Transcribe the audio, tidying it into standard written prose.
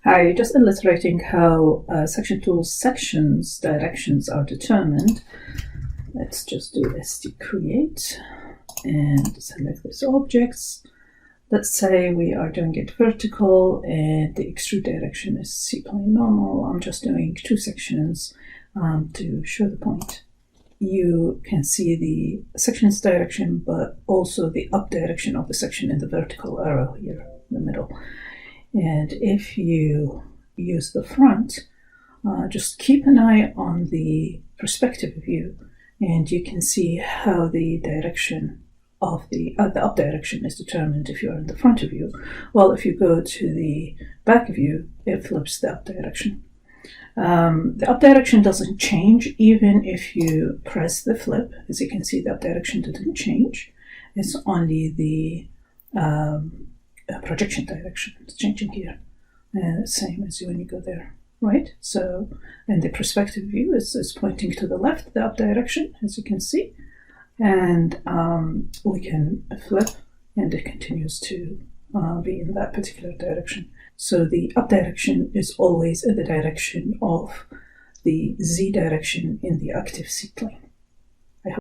Hi, just illustrating how SectionTools sections directions are determined. Let's just do stcreate and select these objects. Let's say we are doing it vertical and the extrude direction is C-plane normal. I'm just doing two sections to show the point. You can see the section's direction, but also the up direction of the section in the vertical arrow here in the middle. And if you use the front, just keep an eye on the perspective view, and you can see how the direction of the up direction is determined if you're in the front view. Well, if you go to the back view, it flips the up direction. The up direction doesn't change even if you press the flip. As you can see, the up direction didn't change. It's only the projection direction is changing here. Same as when you go there, right? So, and the perspective view is pointing to the left, the up direction, as you can see. And we can flip, and it continues to be in that particular direction. So the up direction is always in the direction of the Z direction in the active C plane.